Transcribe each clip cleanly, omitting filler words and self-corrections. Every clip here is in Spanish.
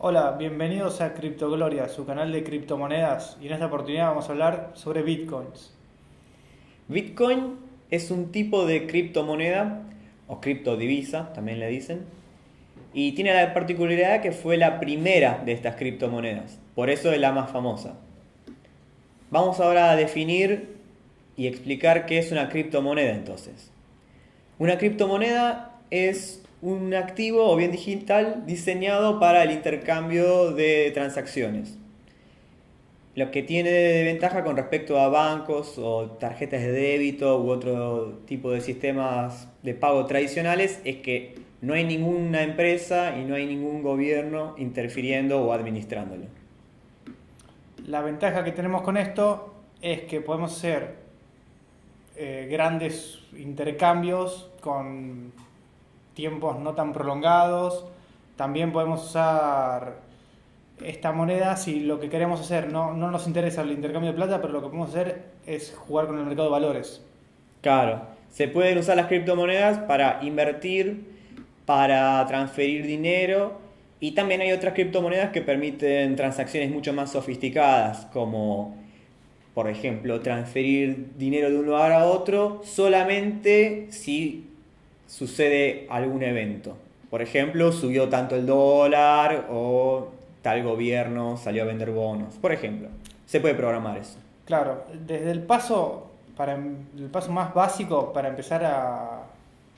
Hola, bienvenidos a CryptoGloria, su canal de criptomonedas, y en esta oportunidad vamos a hablar sobre bitcoins. Bitcoin es un tipo de criptomoneda o criptodivisa, también le dicen, y tiene la particularidad que fue la primera de estas criptomonedas, por eso es la más famosa. Vamos ahora a definir y explicar qué es una criptomoneda entonces. Una criptomoneda es un activo o bien digital diseñado para el intercambio de transacciones. Lo que tiene de ventaja con respecto a bancos o tarjetas de débito u otro tipo de sistemas de pago tradicionales es que no hay ninguna empresa y no hay ningún gobierno interfiriendo o administrándolo. La ventaja que tenemos con esto es que podemos hacer grandes intercambios con tiempos no tan prolongados. También podemos usar esta moneda si lo que queremos hacer no nos interesa el intercambio de plata, pero lo que podemos hacer es jugar con el mercado de valores. Claro, se pueden usar las criptomonedas para invertir, para transferir dinero y también hay otras criptomonedas que permiten transacciones mucho más sofisticadas, como por ejemplo transferir dinero de un lugar a otro solamente si sucede algún evento. Por ejemplo, subió tanto el dólar o tal gobierno salió a vender bonos. Por ejemplo, se puede programar eso. Claro, desde el paso más básico para empezar a,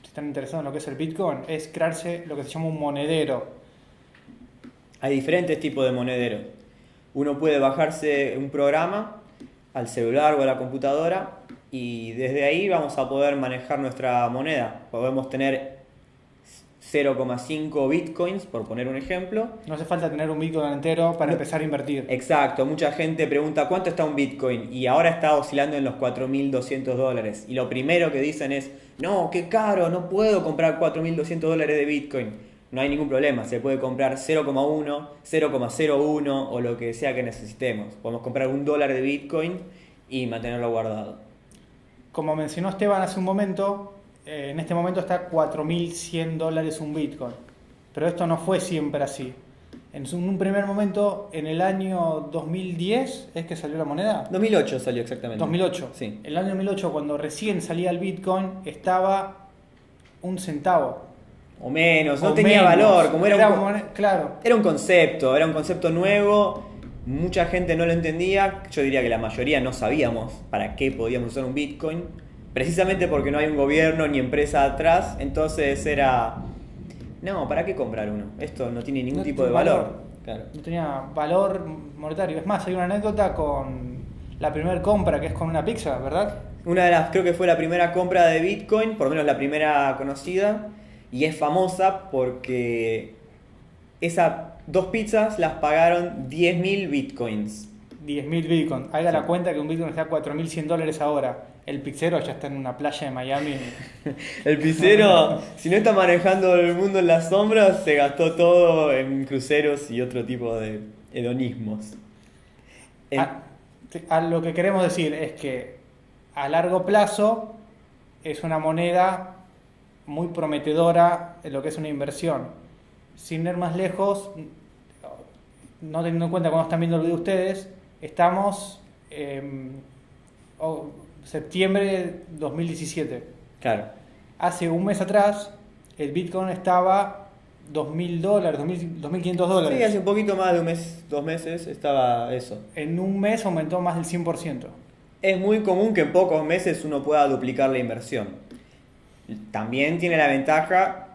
si están interesados en lo que es el Bitcoin, es crearse lo que se llama un monedero. Hay diferentes tipos de monederos. Uno puede bajarse un programa al celular o a la computadora y desde ahí vamos a poder manejar nuestra moneda. Podemos tener 0,5 bitcoins, por poner un ejemplo. No hace falta tener un Bitcoin entero para No- empezar a invertir. Exacto, mucha gente pregunta cuánto está un bitcoin y ahora está oscilando en los $4.200. Y lo primero que dicen es, no, qué caro, no puedo comprar $4.200 de bitcoin. No hay ningún problema, se puede comprar 0,1, 0,01 o lo que sea que necesitemos. Podemos comprar $1 de bitcoin y mantenerlo guardado. Como mencionó Esteban hace un momento, en este momento está $4.100 un Bitcoin. Pero esto no fue siempre así. En un primer momento, en el año 2010, ¿es que salió la moneda? 2008 salió exactamente. 2008. Sí. El año 2008, cuando recién salía el Bitcoin, estaba un centavo. O menos, no O tenía menos. valor, como Claro. era un concepto nuevo, mucha gente no lo entendía, yo diría que la mayoría no sabíamos para qué podíamos usar un Bitcoin, precisamente porque no hay un gobierno ni empresa atrás, entonces era, no, ¿para qué comprar uno? Esto no tiene ningún No tipo de tiene valor. Claro. No tenía valor monetario. Es más, hay una anécdota con la primera compra, que es con una pizza, ¿verdad? Una de las, creo que fue la primera compra de Bitcoin, por lo menos la primera conocida, y es famosa porque esas dos pizzas las pagaron 10.000 Bitcoins. 10.000 Bitcoin. Haga Sí. la cuenta que un Bitcoin está a $4.100 ahora. El pizzero ya está en una playa de Miami. El pizzero, si no está manejando el mundo en las sombras, se gastó todo en cruceros y otro tipo de hedonismos. En- A, a lo que queremos decir es que a largo plazo es una moneda muy prometedora en lo que es una inversión. Sin ir más lejos, no teniendo en cuenta cuando están viendo el video ustedes, estamos en septiembre de 2017. claro. Hace un mes atrás, el Bitcoin estaba $2.000, 2.500 dólares. Sí, hace un poquito más de un mes, 2 meses, estaba eso. En un mes aumentó más del 100%. Es muy común que en pocos meses uno pueda duplicar la inversión. También tiene la ventaja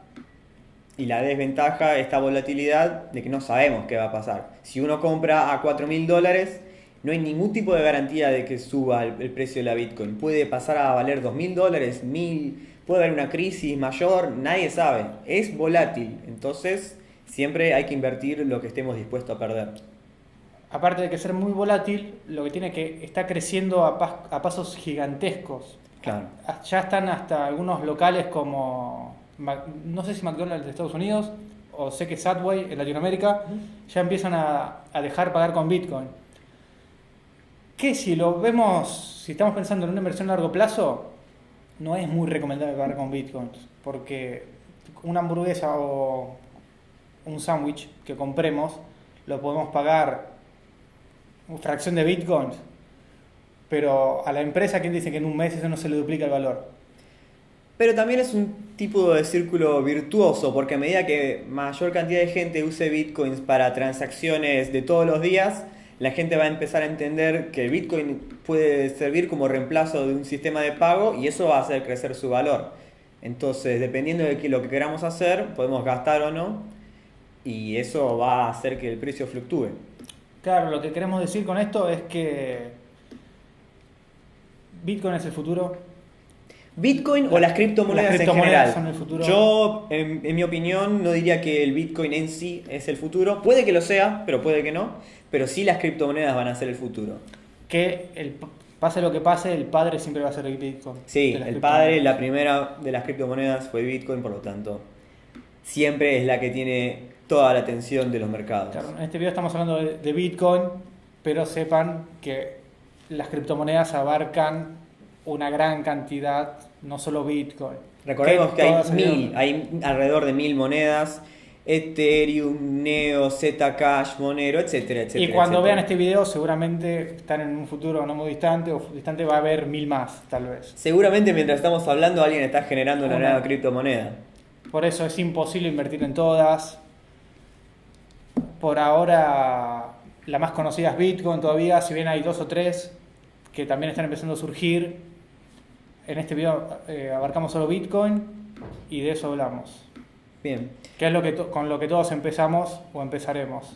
y la desventaja, esta volatilidad de que no sabemos qué va a pasar. Si uno compra a $4.000, no hay ningún tipo de garantía de que suba el precio de la Bitcoin. Puede pasar a valer $2.000, 1.000, puede haber una crisis mayor, nadie sabe. Es volátil, entonces siempre hay que invertir lo que estemos dispuestos a perder. Aparte de que ser muy volátil, lo que tiene que está creciendo a pasos gigantescos. Claro. Ya están hasta algunos locales como, no sé si McDonald's de Estados Unidos o sé que Subway en Latinoamérica, ya empiezan a dejar pagar con Bitcoin. Que si lo vemos, si estamos pensando en una inversión a largo plazo, no es muy recomendable pagar con Bitcoin, porque una hamburguesa o un sándwich que compremos lo podemos pagar una fracción de bitcoins, pero a la empresa, ¿quién dice que en un mes eso no se le duplica el valor? Pero también es un tipo de círculo virtuoso, porque a medida que mayor cantidad de gente use bitcoins para transacciones de todos los días, la gente va a empezar a entender que el bitcoin puede servir como reemplazo de un sistema de pago y eso va a hacer crecer su valor. Entonces, dependiendo de lo que queramos hacer, podemos gastar o no, y eso va a hacer que el precio fluctúe. Claro, lo que queremos decir con esto es que Bitcoin es el futuro. ¿Bitcoin o las criptomonedas en criptomonedas general? son el futuro. Yo, en mi opinión, no diría que el Bitcoin en sí es el futuro. Puede que lo sea, pero puede que no. Pero sí las criptomonedas van a ser el futuro. Pase lo que pase, el padre siempre va a ser el Bitcoin. Sí, de las el padre, criptomonedas. la primera de las criptomonedas fue Bitcoin, por lo tanto, siempre es la que tiene toda la atención de los mercados. Claro, en este video estamos hablando de Bitcoin, pero sepan que las criptomonedas abarcan una gran cantidad, no solo Bitcoin. Recordemos que hay todas hay alrededor de 1000 monedas: Ethereum, Neo, Zcash, Monero, etcétera, etcétera. Y cuando etcétera. vean este video, seguramente están en un futuro no muy distante, o distante va a haber 1000 más, tal vez. Seguramente mientras estamos hablando alguien está generando una Una. nueva criptomoneda. Por eso es imposible invertir en todas. Por ahora, la más conocida es Bitcoin todavía, si bien hay 2 o 3 que también están empezando a surgir. En este video abarcamos solo Bitcoin y de eso hablamos. Bien. Que es con lo que todos empezamos o empezaremos.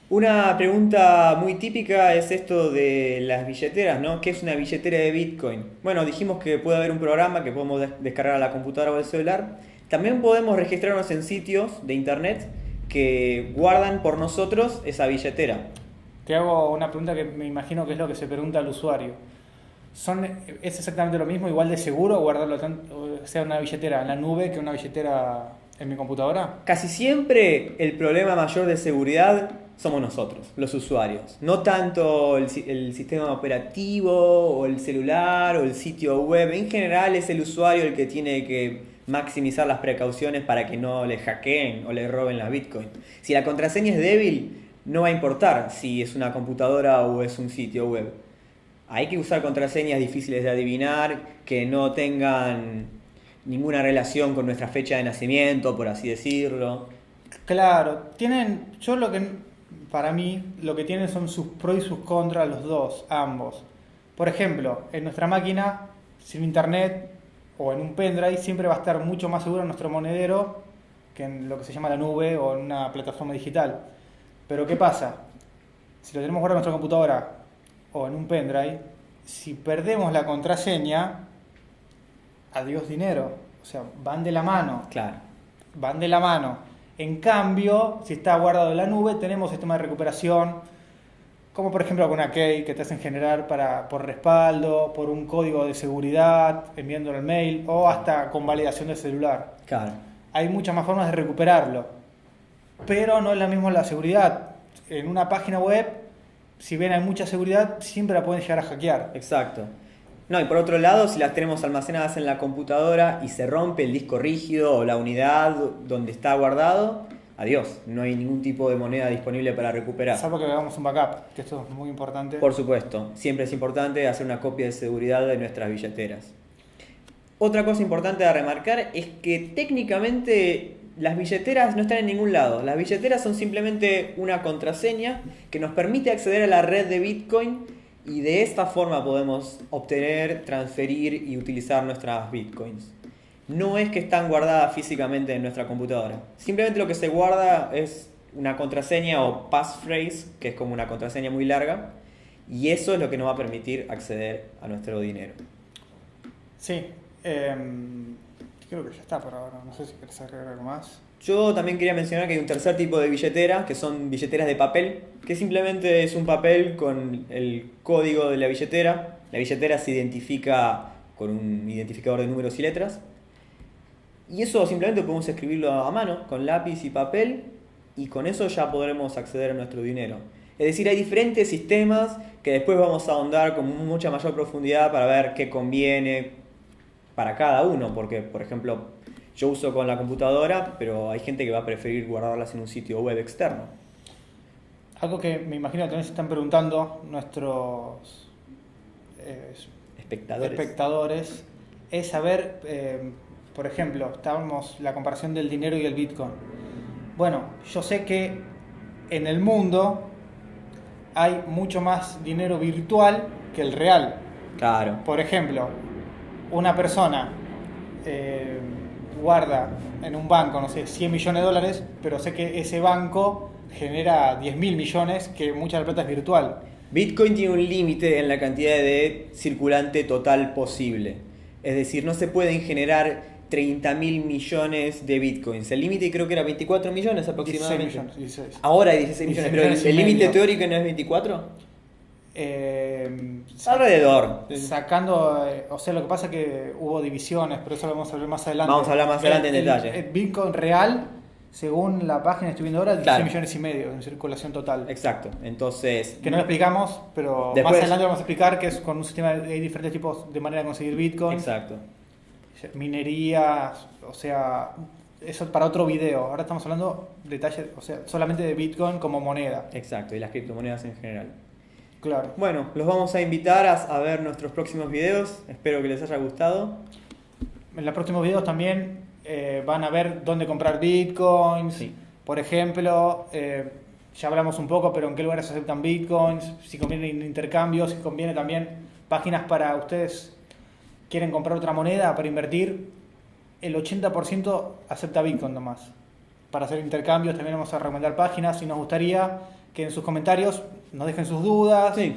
Una pregunta muy típica es esto de las billeteras, ¿no? ¿Qué es una billetera de Bitcoin? Bueno, dijimos que puede haber un programa que podemos descargar a la computadora o al celular. También podemos registrarnos en sitios de internet que guardan por nosotros esa billetera. Te hago una pregunta que me imagino que es lo que se pregunta al usuario. ¿Es exactamente lo mismo, igual de seguro guardarlo sea una billetera en la nube que una billetera en mi computadora? Casi siempre el problema mayor de seguridad somos nosotros, los usuarios. No tanto el sistema operativo o el celular o el sitio web. En general es el usuario el que tiene que maximizar las precauciones para que no le hackeen o le roben la Bitcoin. Si la contraseña es débil, no va a importar si es una computadora o es un sitio web. Hay que usar contraseñas difíciles de adivinar, que no tengan ninguna relación con nuestra fecha de nacimiento, por así decirlo. Claro, para mí, lo que tienen son sus pros y sus contras, los dos, ambos. Por ejemplo, en nuestra máquina, sin internet o en un pendrive, siempre va a estar mucho más seguro nuestro monedero que en lo que se llama la nube o en una plataforma digital. Pero ¿qué pasa? Si lo tenemos guardado en nuestra computadora o en un pendrive, si perdemos la contraseña, adiós dinero. O sea, van de la mano. Claro. Van de la mano. En cambio, si está guardado en la nube, tenemos sistema de recuperación, como por ejemplo con una key que te hacen generar por respaldo, por un código de seguridad, enviándolo al mail, o hasta con validación del celular. Claro. Hay muchas más formas de recuperarlo, pero no es la misma la seguridad. En una página web, si bien hay mucha seguridad, siempre la pueden llegar a hackear. Exacto. No, y por otro lado, si las tenemos almacenadas en la computadora y se rompe el disco rígido o la unidad donde está guardado, adiós, no hay ningún tipo de moneda disponible para recuperar. Salvo que hagamos un backup, que esto es muy importante. Por supuesto, siempre es importante hacer una copia de seguridad de nuestras billeteras. Otra cosa importante a remarcar es que técnicamente las billeteras no están en ningún lado. Las billeteras son simplemente una contraseña que nos permite acceder a la red de Bitcoin y de esta forma podemos obtener, transferir y utilizar nuestras Bitcoins. No es que están guardadas físicamente en nuestra computadora. Simplemente lo que se guarda es una contraseña o passphrase, que es como una contraseña muy larga, y eso es lo que nos va a permitir acceder a nuestro dinero. Sí, creo que ya está por ahora. No sé si querés agregar algo más. Yo también quería mencionar que hay un tercer tipo de billetera, que son billeteras de papel, que simplemente es un papel con el código de la billetera. La billetera se identifica con un identificador de números y letras. Y eso simplemente podemos escribirlo a mano, con lápiz y papel, y con eso ya podremos acceder a nuestro dinero. Es decir, hay diferentes sistemas que después vamos a ahondar con mucha mayor profundidad para ver qué conviene para cada uno, porque, por ejemplo, yo uso con la computadora, pero hay gente que va a preferir guardarlas en un sitio web externo. Algo que me imagino que también se están preguntando nuestros espectadores es saber, por ejemplo, estábamos la comparación del dinero y el Bitcoin. Bueno, yo sé que en el mundo hay mucho más dinero virtual que el real. Claro. Por ejemplo, una persona guarda en un banco, no sé, 100 millones de dólares, pero sé que ese banco genera 10.000 millones, que mucha de la plata es virtual. Bitcoin tiene un límite en la cantidad de circulante total posible. Es decir, no se pueden generar 30.000 millones de Bitcoins. El límite creo que era 24 millones aproximadamente. 16 millones, 16. Ahora hay 16 millones, 16 pero millones y el límite medio. teórico no es 24. Sa- Alrededor. Sacando, o sea, lo que pasa es que hubo divisiones, pero eso lo vamos a ver más adelante. Vamos a hablar más adelante en detalle. El Bitcoin real, según la página que estoy viendo ahora, 16 Claro. millones y medio en circulación total. Exacto. Entonces, Que no lo explicamos, pero Después- más adelante vamos a explicar que es con un sistema, hay diferentes tipos de manera de conseguir Bitcoin. exacto. Minería, o sea, eso para otro video. Ahora estamos hablando detalles, o sea, solamente de Bitcoin como moneda. Exacto, y las criptomonedas en general. Claro. Bueno, los vamos a invitar a ver nuestros próximos videos. Espero que les haya gustado. En los próximos videos también van a ver dónde comprar Bitcoins. Sí. Por ejemplo, ya hablamos un poco, pero en qué lugares se aceptan Bitcoins, si conviene intercambios, si conviene también páginas para ustedes quieren comprar otra moneda para invertir. El 80% acepta Bitcoin nomás. Para hacer intercambios también vamos a recomendar páginas y nos gustaría que en sus comentarios nos dejen sus dudas, Sí.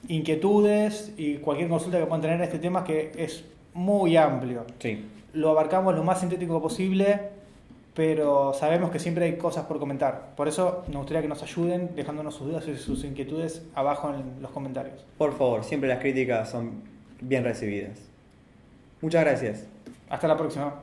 inquietudes y cualquier consulta que puedan tener en este tema, que es muy amplio. Sí. Lo abarcamos lo más sintético posible, pero sabemos que siempre hay cosas por comentar. Por eso nos gustaría que nos ayuden dejándonos sus dudas y sus inquietudes abajo en los comentarios. Por favor, siempre las críticas son bien recibidas. Muchas gracias. Hasta la próxima.